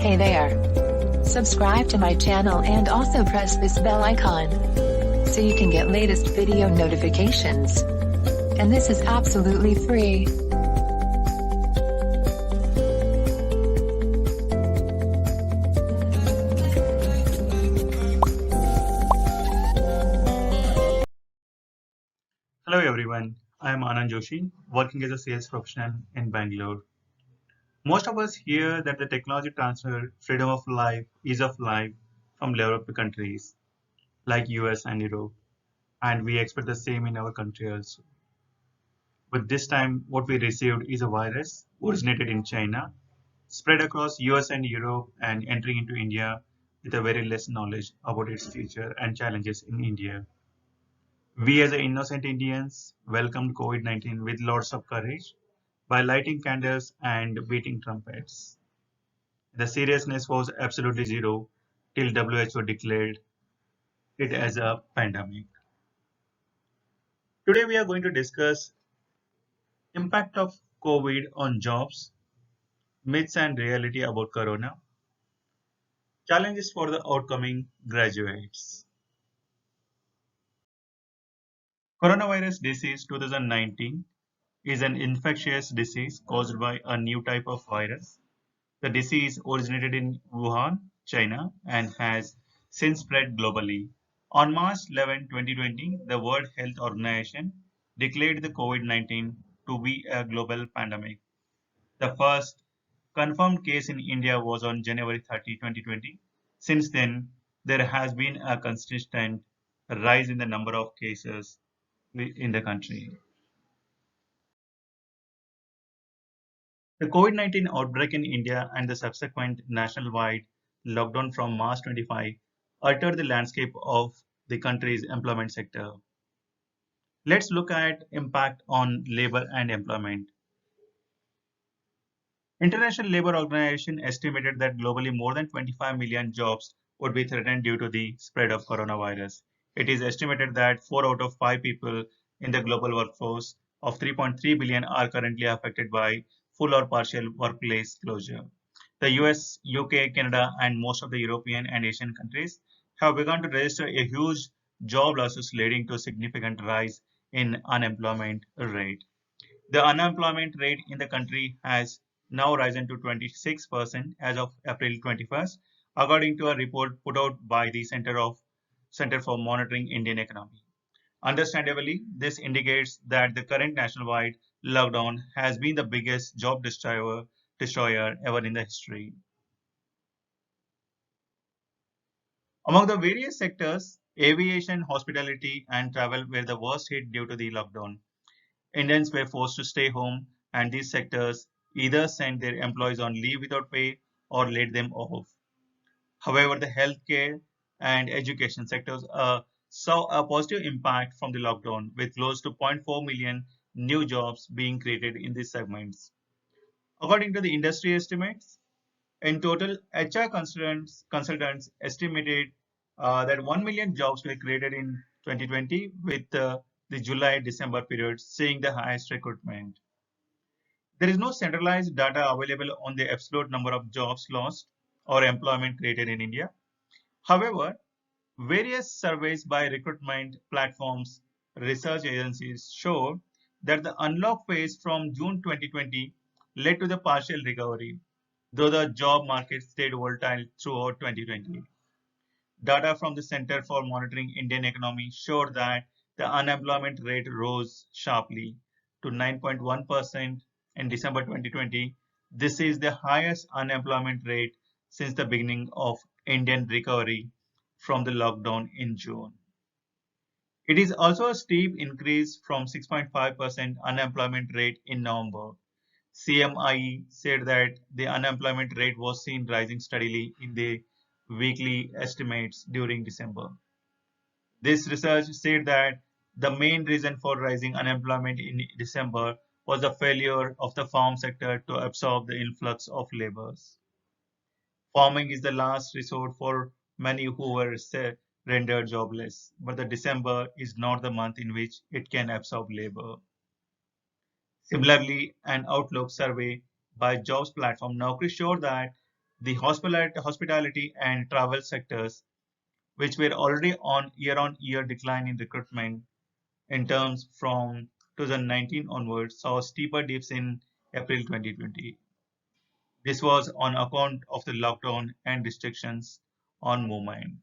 Hey there! Subscribe to my channel and also press this bell icon so you can get latest video notifications. And this is absolutely free. Hello everyone, I am Anand Joshi, working as a sales professional in Bangalore. Most of us hear that the technology transfer freedom of life, ease of life from developed countries like US and Europe, and we expect the same in our country also. But this time what we received is a virus originated in China, spread across US and Europe and entering into India with a very less knowledge about its future and challenges in India. We as innocent Indians welcomed COVID-19 with lots of courage by lighting candles and beating trumpets. The seriousness was absolutely zero till WHO declared it as a pandemic. Today we are going to discuss impact of COVID on jobs, myths and reality about corona, challenges for the outcoming graduates. Coronavirus disease 2019 is an infectious disease caused by a new type of virus. The disease originated in Wuhan, China, and has since spread globally. On March 11, 2020, the World Health Organization declared the COVID-19 to be a global pandemic. The first confirmed case in India was on January 30, 2020. Since then, there has been a consistent rise in the number of cases in the country. The COVID-19 outbreak in India and the subsequent nationwide lockdown from March 25 altered the landscape of the country's employment sector. Let's look at impact on labor and employment. International Labour Organization estimated that globally more than 25 million jobs would be threatened due to the spread of coronavirus. It is estimated that 4 out of 5 people in the global workforce of 3.3 billion are currently affected by full or partial workplace closure. The US, UK, Canada, and most of the European and Asian countries have begun to register a huge job losses leading to a significant rise in unemployment rate. The unemployment rate in the country has now risen to 26% as of April 21st, according to a report put out by the Center for Monitoring Indian Economy. Understandably, this indicates that the current nationwide lockdown has been the biggest job destroyer ever in the history. Among the various sectors, aviation, hospitality, and travel were the worst hit due to the lockdown. Indians were forced to stay home, and these sectors either sent their employees on leave without pay or laid them off. However, the healthcare and education sectors saw a positive impact from the lockdown, with close to zero point 0.4 million new jobs being created in these segments. According to the industry estimates, in total, HR consultants estimated that 1 million jobs were created in 2020, with the July-December period seeing the highest recruitment. There is no centralized data available on the absolute number of jobs lost or employment created in India. However, various surveys by recruitment platforms, research agencies showed that the unlock phase from June 2020 led to the partial recovery, though the job market stayed volatile throughout 2020. Data from the Center for Monitoring Indian Economy showed that the unemployment rate rose sharply to 9.1% in December 2020. This is the highest unemployment rate since the beginning of Indian recovery from the lockdown in June. It is also a steep increase from 6.5% unemployment rate in November. CMIE said that the unemployment rate was seen rising steadily in the weekly estimates during December. This research said that the main reason for rising unemployment in December was the failure of the farm sector to absorb the influx of laborers. Farming is the last resort for many who were rendered jobless, but the December is not the month in which it can absorb labor. Similarly, an Outlook survey by jobs platform Naukri showed that the hospitality and travel sectors, which were already on year decline in recruitment in terms from 2019 onwards, saw steeper dips in April 2020. This was on account of the lockdown and restrictions on movement.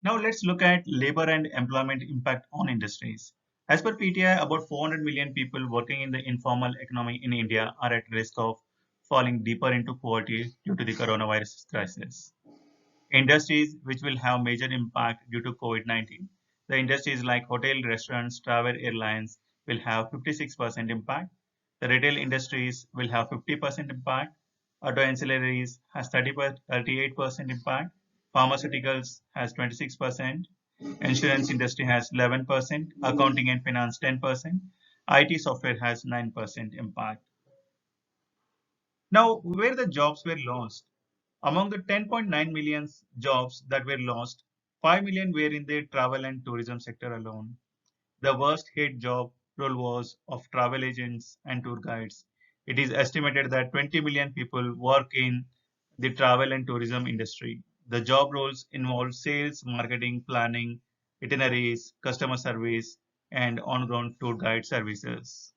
Now let's look at labor and employment impact on industries. As per PTI, about 400 million people working in the informal economy in India are at risk of falling deeper into poverty due to the coronavirus crisis. Industries which will have major impact due to COVID-19. The industries like hotel, restaurants, travel, airlines will have 56% impact. The retail industries will have 50% impact. Auto ancillaries has 38% impact. Pharmaceuticals has 26%. Insurance industry has 11%. Accounting and finance 10%. IT software has 9% impact. Now, where the jobs were lost, among the 10.9 million jobs that were lost, 5 million were in the travel and tourism sector alone. The worst hit job role was of travel agents and tour guides. It is estimated that 20 million people work in the travel and tourism industry. The job roles involve sales, marketing, planning, itineraries, customer service, and on-ground tour guide services.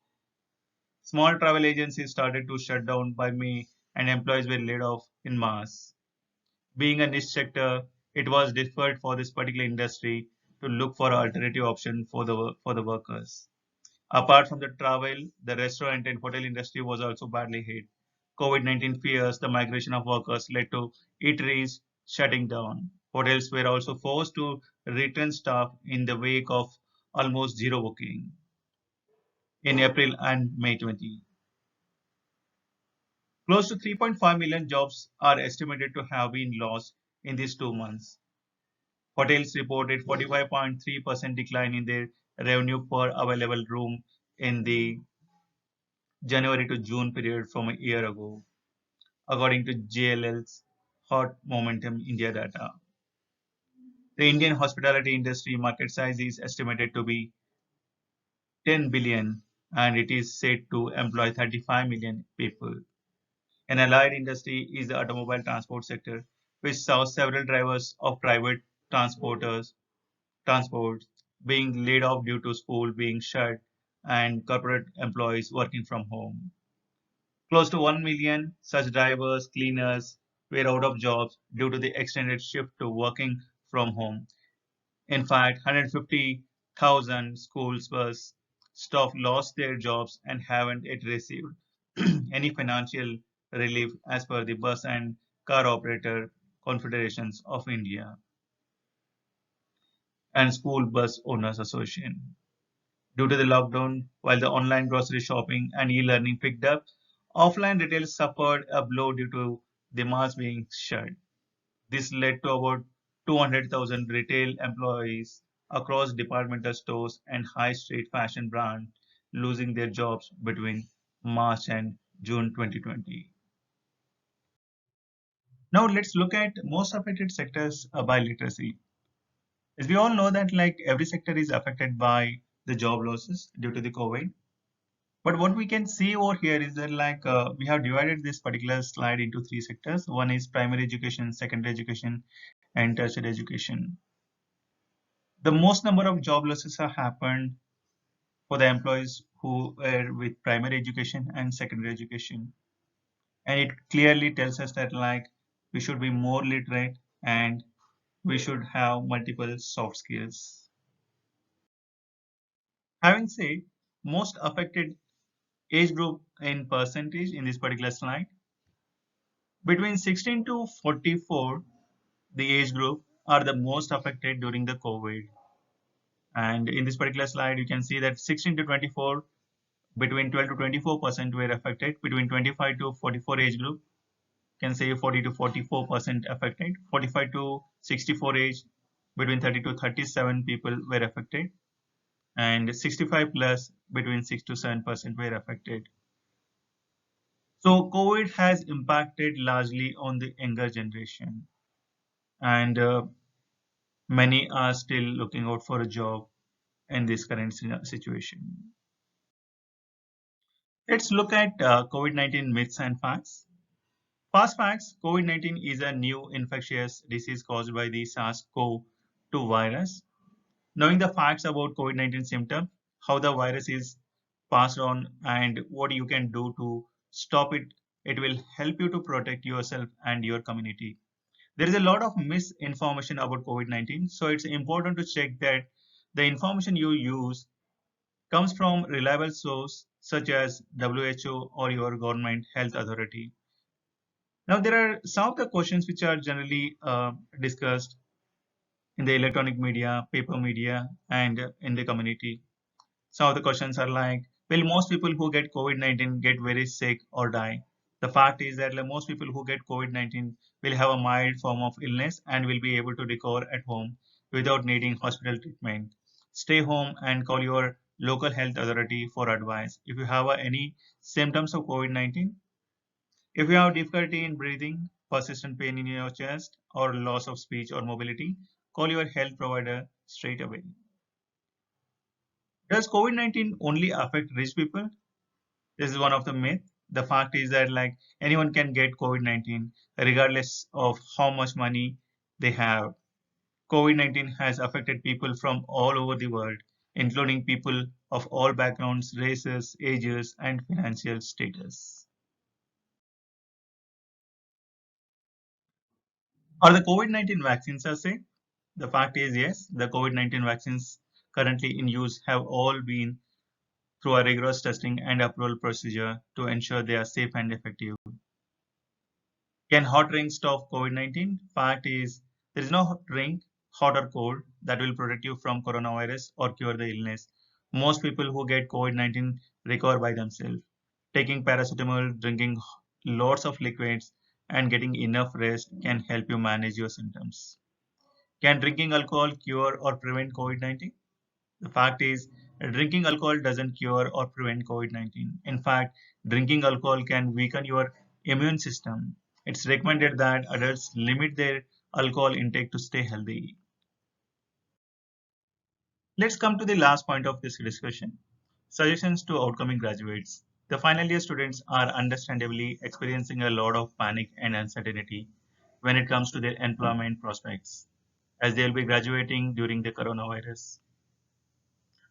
Small travel agencies started to shut down by May, and employees were laid off in mass. Being a niche sector, it was difficult for this particular industry to look for an alternative option for the workers. Apart from the travel, the restaurant and hotel industry was also badly hit. COVID-19 fears the migration of workers led to eateries shutting down. Hotels were also forced to return staff in the wake of almost zero booking in April and May 20. Close to 3.5 million jobs are estimated to have been lost in these 2 months. Hotels reported 45.3% decline in their revenue per available room in the January to June period from a year ago, according to JLL's Hot Momentum India data. The Indian hospitality industry market size is estimated to be 10 billion and it is said to employ 35 million people. An allied industry is the automobile transport sector, which saw several drivers of private transports being laid off due to school being shut and corporate employees working from home. Close to 1 million such drivers, cleaners were out of jobs due to the extended shift to working from home. In fact, 150,000 schools bus staff lost their jobs and haven't yet received any financial relief as per the Bus and Car Operator Confederations of India and School Bus Owners Association. Due to the lockdown, while the online grocery shopping and e-learning picked up, offline retail suffered a blow due to the malls being shut. This led to about 200,000 retail employees across departmental stores and high street fashion brands losing their jobs between March and June 2020. Now let's look at most affected sectors by literacy. As we all know that like every sector is affected by the job losses due to the COVID. But what we can see over here is that we have divided this particular slide into three sectors. One is primary education, secondary education, and tertiary education. The most number of job losses have happened for the employees who were with primary education and secondary education. And it clearly tells us that like we should be more literate and we should have multiple soft skills. Having said, most affected age group in percentage in this particular slide, between 16 to 44, the age group are the most affected during the COVID. And in this particular slide, you can see that 16 to 24, between 12 to 24% were affected. Between 25 to 44 age group, can say 40 to 44% affected. 45 to 64 age, between 30 to 37 people were affected. And 65 plus, between 6 to 7% were affected. So COVID has impacted largely on the younger generation, and many are still looking out for a job in this current situation. Let's look at COVID-19 myths and facts. Fast facts: COVID-19 is a new infectious disease caused by the SARS-CoV-2 virus. Knowing the facts about COVID-19 symptoms, how the virus is passed on, and what you can do to stop it, it will help you to protect yourself and your community. There is a lot of misinformation about COVID-19, so it's important to check that the information you use comes from reliable source such as WHO or your government health authority. Now, there are some of the questions which are generally discussed in the electronic media, paper media, and in the community. Some of the questions are like, will most people who get COVID-19 get very sick or die? The fact is that like, most people who get COVID-19 will have a mild form of illness and will be able to recover at home without needing hospital treatment. Stay home and call your local health authority for advice. If you have any symptoms of COVID-19, if you have difficulty in breathing, persistent pain in your chest, or loss of speech or mobility, call your health provider straight away. Does COVID-19 only affect rich people? This is one of the myths. The fact is that like anyone can get COVID-19 regardless of how much money they have. COVID-19 has affected people from all over the world, including people of all backgrounds, races, ages, and financial status. Are the COVID-19 vaccines are safe? The fact is yes, the COVID-19 vaccines currently in use have all been through a rigorous testing and approval procedure to ensure they are safe and effective. Can hot drink stop COVID-19? Fact is, there is no drink, hot or cold, that will protect you from coronavirus or cure the illness. Most people who get COVID-19 recover by themselves. Taking paracetamol, drinking lots of liquids, and getting enough rest can help you manage your symptoms. Can drinking alcohol cure or prevent COVID-19? The fact is, drinking alcohol doesn't cure or prevent COVID-19. In fact, drinking alcohol can weaken your immune system. It's recommended that adults limit their alcohol intake to stay healthy. Let's come to the last point of this discussion, suggestions to outcoming graduates. The final year students are understandably experiencing a lot of panic and uncertainty when it comes to their employment prospects, as they'll be graduating during the coronavirus.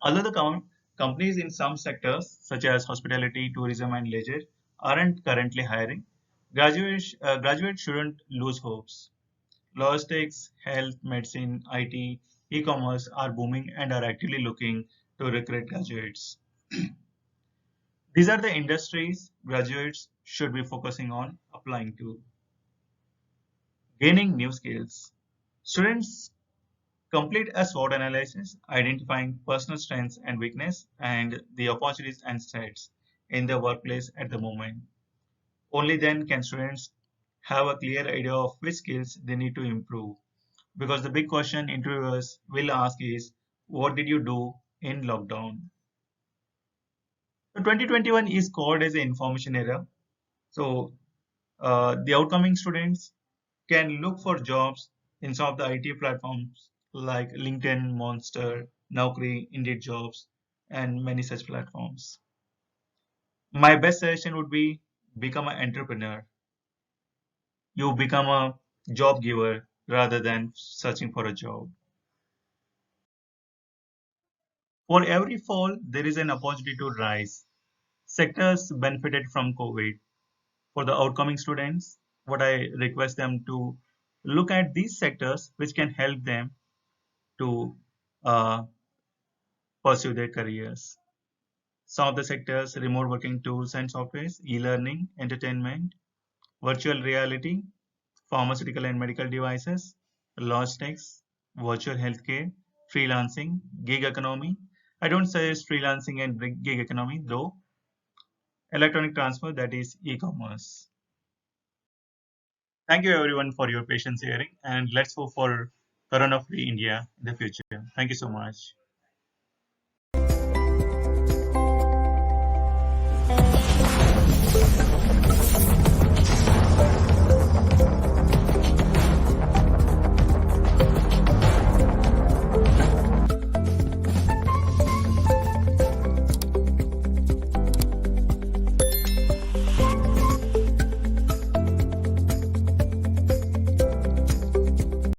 Although the companies in some sectors, such as hospitality, tourism, and leisure, aren't currently hiring, graduates shouldn't lose hopes. Logistics, health, medicine, IT, e-commerce are booming and are actively looking to recruit graduates. These are the industries graduates should be focusing on applying to. Gaining new skills. Students complete a SWOT analysis, identifying personal strengths and weakness and the opportunities and threats in the workplace at the moment. Only then can students have a clear idea of which skills they need to improve. Because the big question interviewers will ask is, what did you do in lockdown? So 2021 is called as the information era. So the outcoming students can look for jobs in some of the IT platforms like LinkedIn, Monster, Naukri, Indeed Jobs, and many such platforms. My best suggestion would be become an entrepreneur. You become a job giver rather than searching for a job. For every fall, there is an opportunity to rise. Sectors benefited from COVID. For the outcoming students, what I request them to look at these sectors which can help them to uh, pursue their careers. Some of the sectors: remote working tools and softwares, e-learning, entertainment, virtual reality, pharmaceutical and medical devices, logistics, virtual healthcare, freelancing, gig economy. I don't suggest freelancing and gig economy though. Electronic transfer, that is e-commerce. Thank you everyone for your patience hearing, and let's hope for corona-free India in the future. Thank you so much.